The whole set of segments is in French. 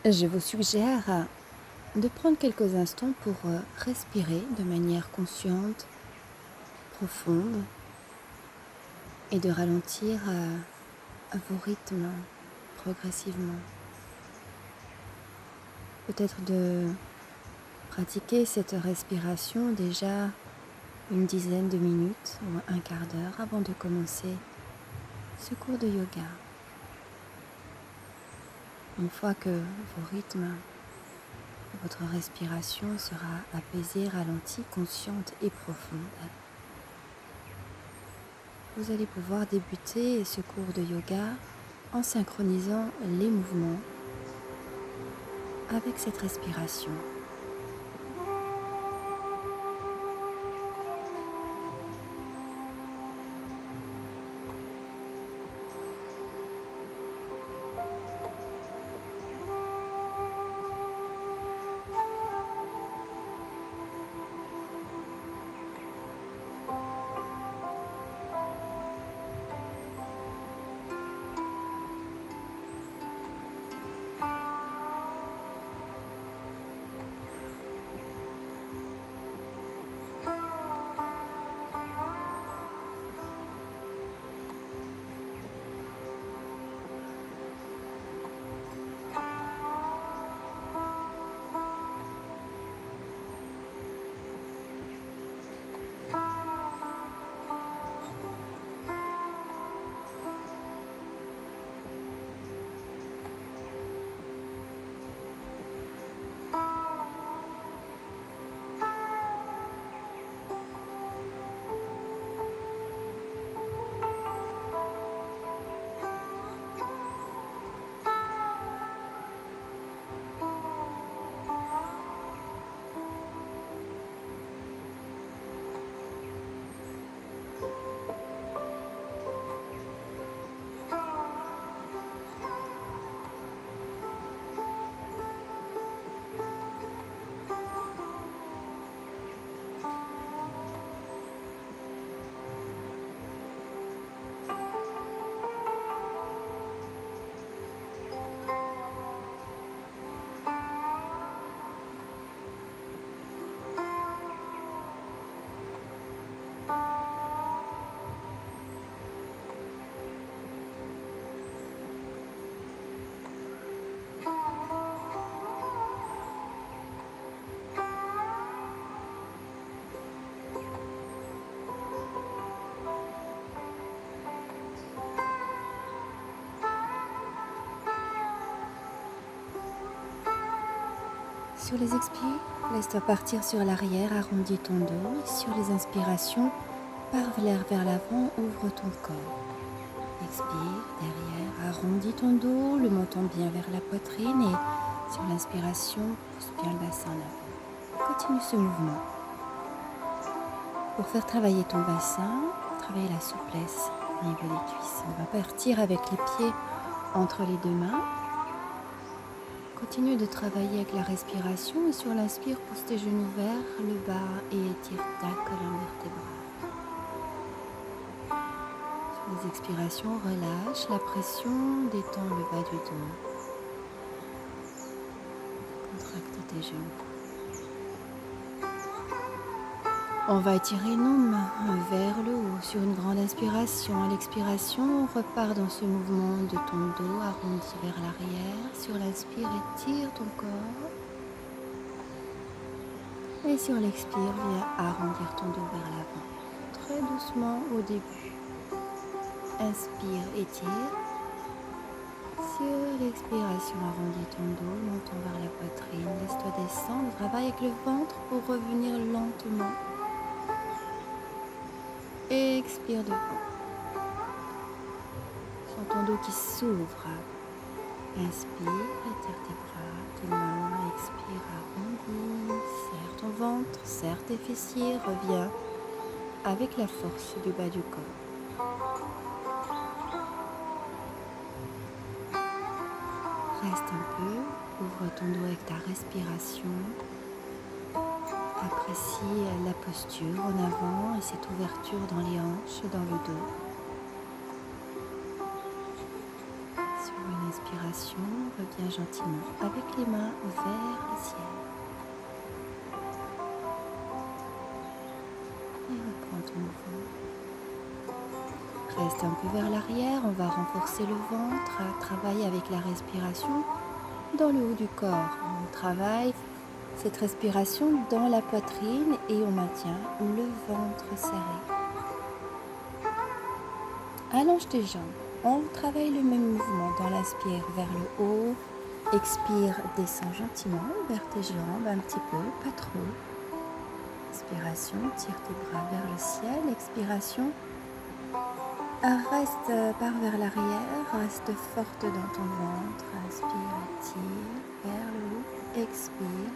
Je vous suggère de prendre quelques instants pour respirer de manière consciente, profonde et de ralentir vos rythmes progressivement. Peut-être de pratiquer cette respiration déjà une dizaine de minutes ou un quart d'heure avant de commencer ce cours de yoga. Une fois que vos rythmes, votre respiration sera apaisée, ralentie, consciente et profonde, vous allez pouvoir débuter ce cours de yoga en synchronisant les mouvements avec cette respiration. Sur les expires, laisse-toi partir sur l'arrière, arrondis ton dos. Et sur les inspirations, pars vers l'avant, ouvre ton corps. Expire, derrière, arrondis ton dos, le menton bien vers la poitrine et sur l'inspiration, pousse bien le bassin en avant. Continue ce mouvement. Pour faire travailler ton bassin, travailler la souplesse au niveau des cuisses. On va partir avec les pieds entre les deux mains. Continue de travailler avec la respiration et sur l'inspire, pousse tes genoux vers le bas et étire ta colonne vertébrale. Sur les expirations, relâche la pression, détends le bas du dos. Contracte tes genoux. On va étirer nos mains vers le haut sur une grande inspiration. À l'expiration, on repart dans ce mouvement de ton dos arrondi vers l'arrière. Sur l'inspire, étire ton corps. Et sur l'expire, viens arrondir ton dos vers l'avant. Très doucement au début. Inspire, étire. Sur l'expiration, arrondis ton dos, menton vers la poitrine. Laisse-toi descendre. Travaille avec le ventre pour revenir lentement. Expire devant. Sens ton dos qui s'ouvre. Inspire, étire tes bras, tes mains. Expire, arrondis. Serre ton ventre, serre tes fessiers. Reviens avec la force du bas du corps. Reste un peu, ouvre ton dos avec ta respiration. Apprécie la posture en avant et cette ouverture dans les hanches, dans le dos. Sur une inspiration, reviens gentiment avec les mains vers le ciel. Et reprends ton mouvement. Reste un peu vers l'arrière, on va renforcer le ventre, travailler avec la respiration dans le haut du corps. On travaille cette respiration dans la poitrine et on maintient le ventre serré. Allonge tes jambes. On travaille le même mouvement dans l'inspire vers le haut. Expire, descends gentiment vers tes jambes, un petit peu, pas trop. Inspiration, tire tes bras vers le ciel. Expiration, reste, pars vers l'arrière, reste forte dans ton ventre. Inspire, étire vers le haut. Expire,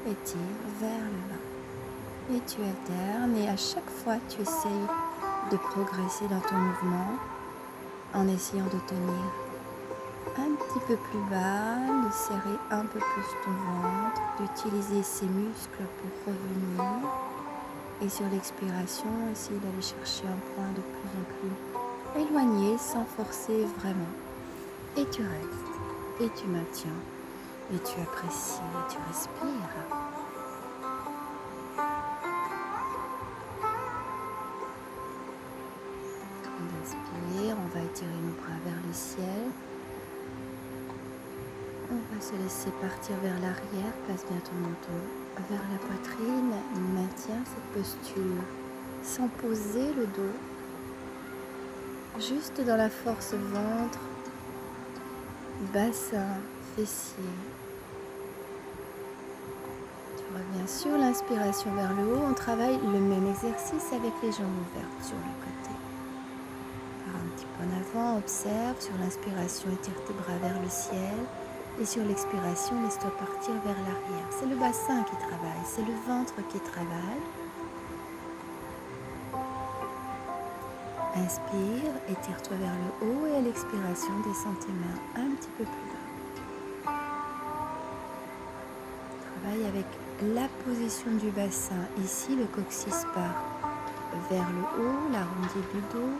étire vers le bas. Et tu alternes et à chaque fois tu essayes de progresser dans ton mouvement en essayant de tenir un petit peu plus bas, de serrer un peu plus ton ventre, d'utiliser ses muscles pour revenir et sur l'expiration, essayer d'aller chercher un point de plus en plus éloigné sans forcer vraiment. Et tu restes, et tu maintiens, et tu apprécies, et tu respires. On inspire, on va étirer nos bras vers le ciel. On va se laisser partir vers l'arrière, place bien ton menton vers la poitrine, maintiens cette posture sans poser le dos, juste dans la force ventre, bassin, fessier. Tu reviens sur l'inspiration vers le haut, on travaille le même exercice avec les jambes ouvertes sur le côté. Par un petit peu en avant, observe, sur l'inspiration, étire tes bras vers le ciel. Et sur l'expiration, laisse-toi partir vers l'arrière. C'est le bassin qui travaille, c'est le ventre qui travaille. Inspire, étire-toi vers le haut et à l'expiration, descends tes mains un petit peu plus bas. Travaille avec la position du bassin. Ici, le coccyx part vers le haut, l'arrondi du dos.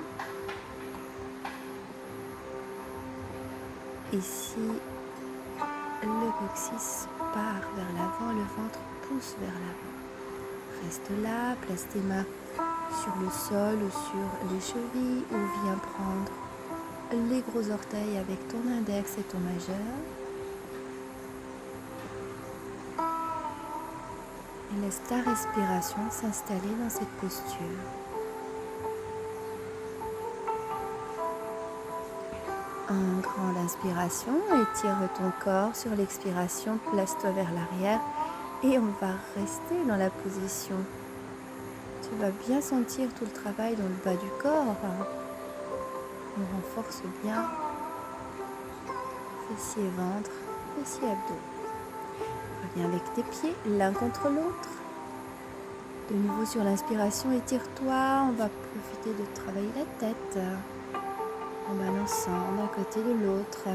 Ici, le coccyx part vers l'avant, le ventre pousse vers l'avant. Reste là, place tes mains sur le sol ou sur les chevilles ou viens prendre les gros orteils avec ton index et ton majeur. Et laisse ta respiration s'installer dans cette posture. En grande inspiration, étire ton corps sur l'expiration, place-toi vers l'arrière et on va rester dans la position. Tu vas bien sentir tout le travail dans le bas du corps. On renforce bien fessier et ventre, fessier et abdos. Reviens avec tes pieds l'un contre l'autre. De nouveau sur l'inspiration, étire-toi, on va profiter de travailler la tête. En balançant d'un côté de l'autre.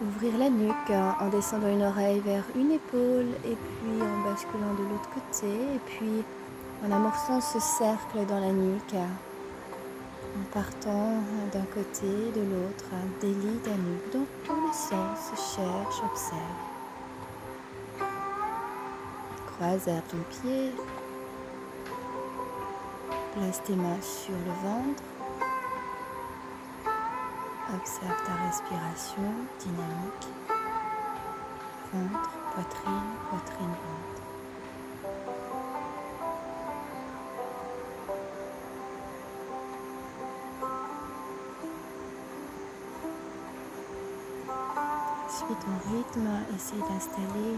Ouvrir la nuque en descendant une oreille vers une épaule et puis en basculant de l'autre côté et puis en amorçant ce cercle dans la nuque. En partant d'un côté de l'autre, délie ta nuque dans tous les sens, cherche, observe. Croise à ton pied. Place tes mains sur le ventre. Observe ta respiration dynamique, ventre, poitrine, poitrine, ventre. Suis ton rythme, essaye d'installer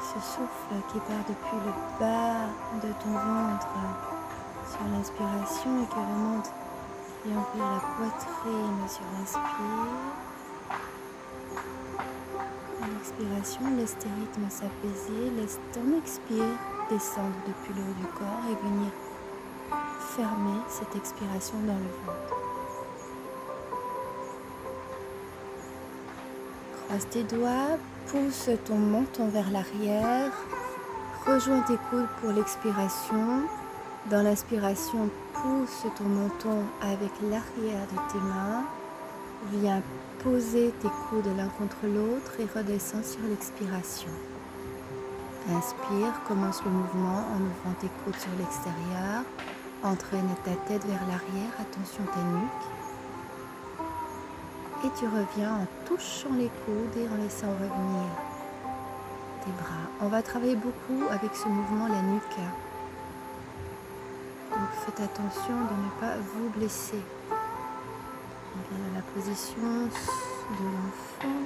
ce souffle qui part depuis le bas de ton ventre sur l'inspiration et qui remonte et ouvrir la poitrine sur l'inspire. À l'expiration, laisse tes rythmes s'apaiser, laisse ton expire descendre depuis le haut du corps et venir fermer cette expiration dans le ventre. Croise tes doigts, pousse ton menton vers l'arrière, rejoins tes coudes pour l'expiration. Dans l'inspiration, pousse ton menton avec l'arrière de tes mains Viens poser tes coudes l'un contre l'autre et redescends sur l'expiration. Inspire, commence le mouvement en ouvrant tes coudes sur l'extérieur. Entraîne ta tête vers l'arrière, attention ta nuque. Et tu reviens en touchant les coudes et en laissant revenir tes bras. On va travailler beaucoup avec ce mouvement la nuque. Donc faites attention de ne pas vous blesser. On vient dans la position de l'enfant.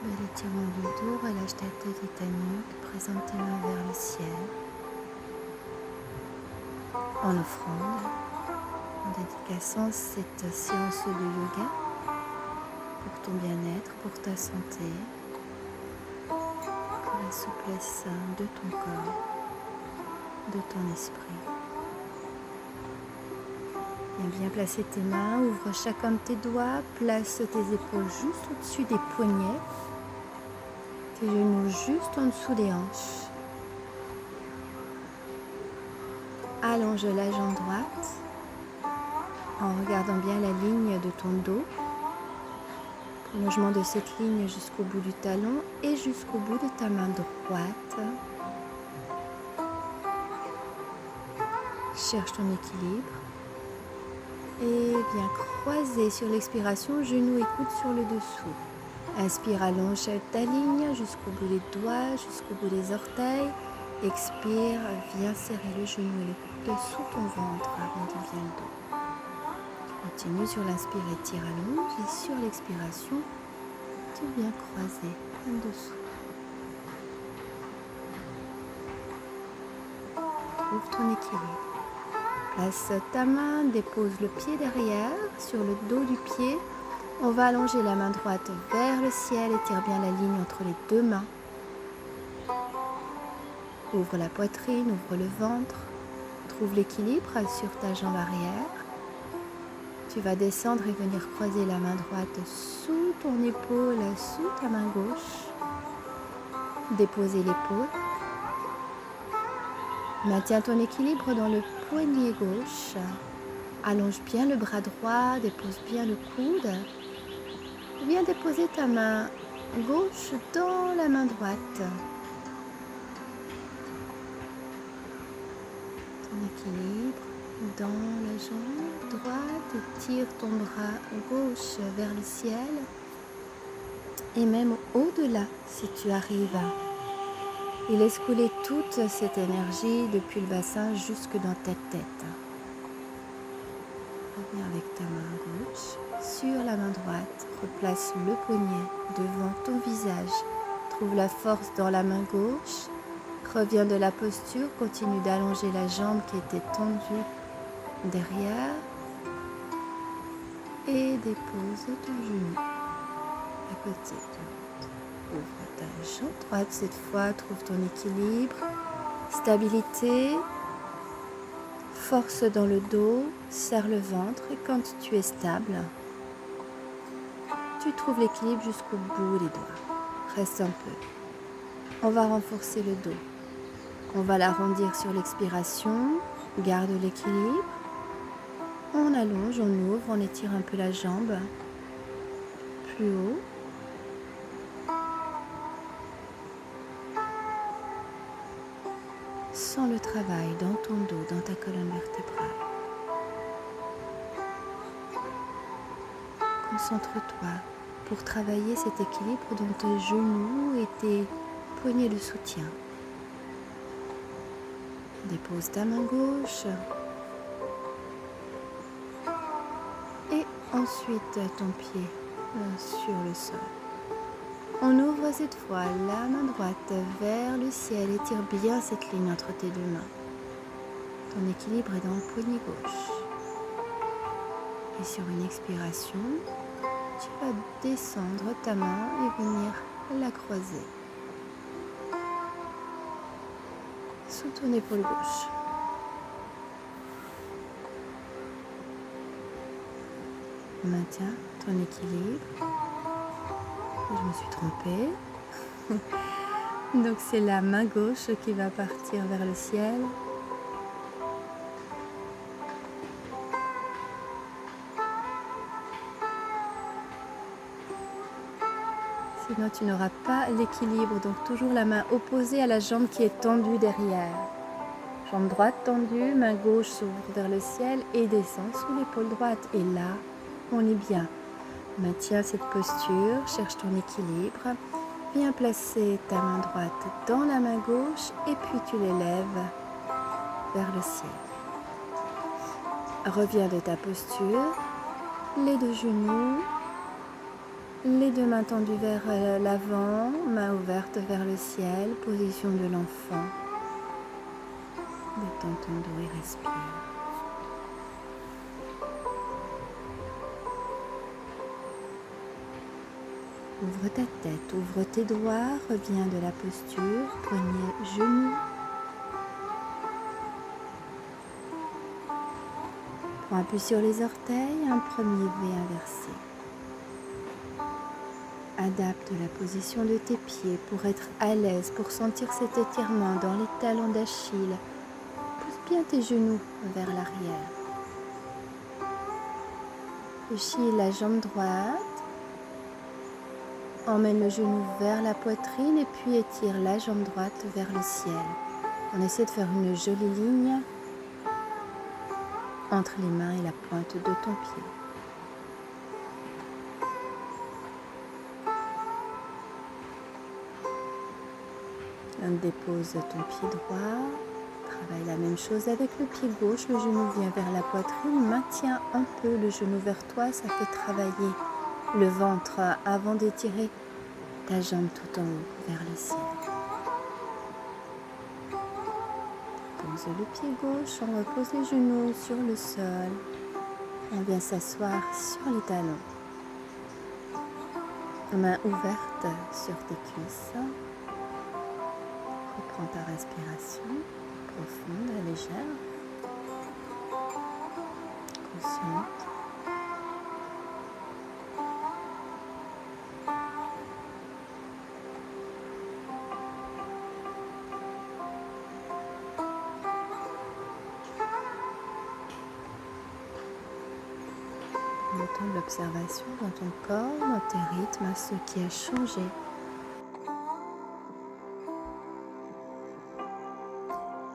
Bel étirement du dos, relâche ta tête et ta nuque. Présente tes mains vers le ciel. En offrande, en dédicaçant cette séance de yoga pour ton bien-être, pour ta santé, pour la souplesse de ton corps, de ton esprit. Viens bien placer tes mains, ouvre chacun de tes doigts, place tes épaules juste au-dessus des poignets, tes genoux juste en dessous des hanches. Allonge la jambe droite en regardant bien la ligne de ton dos. Prolongement de cette ligne jusqu'au bout du talon et jusqu'au bout de ta main droite. Cherche ton équilibre. Et viens croiser sur l'expiration, genoux et coudes sur le dessous. Inspire, allonge ta ligne jusqu'au bout des doigts, jusqu'au bout des orteils. Expire, viens serrer le genou et le coude sous ton ventre, arrondis bien le dos. Continue sur l'inspire, étire, allonge et sur l'expiration, tu viens croiser en dessous. Trouve ton équilibre. Place ta main, dépose le pied derrière sur le dos du pied. On va allonger la main droite vers le ciel, étire bien la ligne entre les deux mains. Ouvre la poitrine, ouvre le ventre. Trouve l'équilibre sur ta jambe arrière. Tu vas descendre et venir croiser la main droite sous ton épaule, sous ta main gauche. Déposer l'épaule. Maintiens ton équilibre dans le poignet gauche. Allonge bien le bras droit, dépose bien le coude. Viens déposer ta main gauche dans la main droite. Ton équilibre dans la jambe droite. Tire ton bras gauche vers le ciel. Et même au-delà si tu arrives. Et laisse couler toute cette énergie depuis le bassin jusque dans ta tête. Reviens avec ta main gauche sur la main droite. Replace le poignet devant ton visage. Trouve la force dans la main gauche. Reviens de la posture. Continue d'allonger la jambe qui était tendue derrière. Et dépose ton genou à côté de ouvre ta jambe droite cette fois, trouve ton équilibre, stabilité, force dans le dos, serre le ventre et quand tu es stable, tu trouves l'équilibre jusqu'au bout des doigts. Reste un peu. On va renforcer le dos. On va l'arrondir sur l'expiration, garde l'équilibre. On allonge, on ouvre, on étire un peu la jambe plus haut. Sens le travail dans ton dos, dans ta colonne vertébrale. Concentre-toi pour travailler cet équilibre dans tes genoux et tes poignets de soutien. Dépose ta main gauche et ensuite ton pied sur le sol. On ouvre cette fois la main droite vers le ciel. Étire bien cette ligne entre tes deux mains. Ton équilibre est dans le poignet gauche. Et sur une expiration, tu vas descendre ta main et venir la croiser sous ton épaule gauche. Maintiens ton équilibre. Je me suis trompée. Donc c'est la main gauche qui va partir vers le ciel. sinon tu n'auras pas l'équilibre. Donc toujours la main opposée à la jambe qui est tendue derrière. Jambe droite tendue, main gauche s'ouvre vers le ciel et descend sous l'épaule droite. Et là, on est bien. Maintiens cette posture, cherche ton équilibre. Viens placer ta main droite dans la main gauche et puis tu l'élèves vers le ciel. Reviens de ta posture, les deux genoux, les deux mains tendues vers l'avant, main ouverte vers le ciel, position de l'enfant. Détends ton dos et respire. Ouvre ta tête, ouvre tes doigts, reviens de la posture, poignet, genoux. Prends appui sur les orteils, un premier V inversé. Adapte la position de tes pieds pour être à l'aise, pour sentir cet étirement dans les talons d'Achille. Pousse bien tes genoux vers l'arrière. Fléchis la jambe droite. Emmène le genou vers la poitrine et puis étire la jambe droite vers le ciel. On essaie de faire une jolie ligne entre les mains et la pointe de ton pied. On dépose ton pied droit. Travaille la même chose avec le pied gauche. Le genou vient vers la poitrine. Maintiens un peu le genou vers toi. Ça fait travailler le ventre avant d'étirer ta jambe tout en haut vers le ciel. Pose le pied gauche, on repose les genoux sur le sol. On vient s'asseoir sur les talons. Main ouverte sur tes cuisses. Reprends ta respiration profonde et légère. Consciente. Le temps de l'observation dans ton corps, dans tes rythmes, ce qui a changé.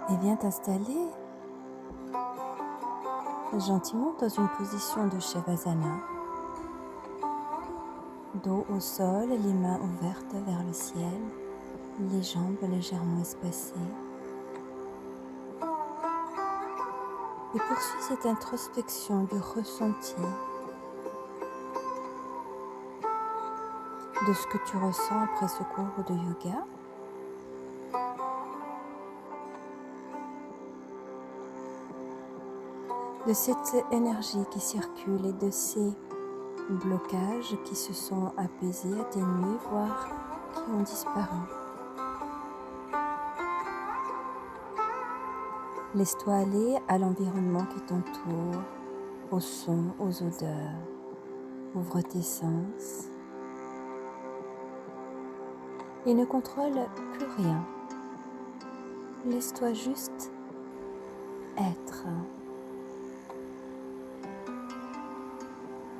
Et viens t'installer gentiment dans une position de Shavasana. Dos au sol, les mains ouvertes vers le ciel, les jambes légèrement espacées. Et poursuis cette introspection du ressenti, de ce que tu ressens après ce cours de yoga. De cette énergie qui circule et de ces blocages qui se sont apaisés, atténués, voire qui ont disparu. Laisse-toi aller à l'environnement qui t'entoure, aux sons, aux odeurs. Ouvre tes sens et ne contrôle plus rien. Laisse-toi juste être.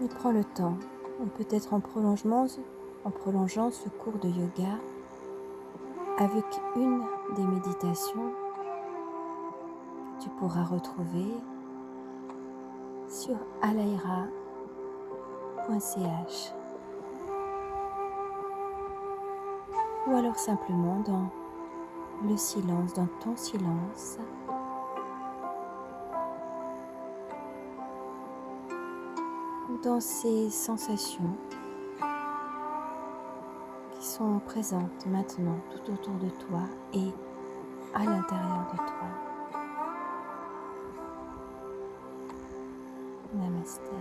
Et prends le temps, peut-être en prolongeant ce cours de yoga avec une des méditations que tu pourras retrouver sur alaira.ch ou alors simplement dans le silence, dans ton silence. Dans ces sensations qui sont présentes maintenant tout autour de toi et à l'intérieur de toi. Namasté.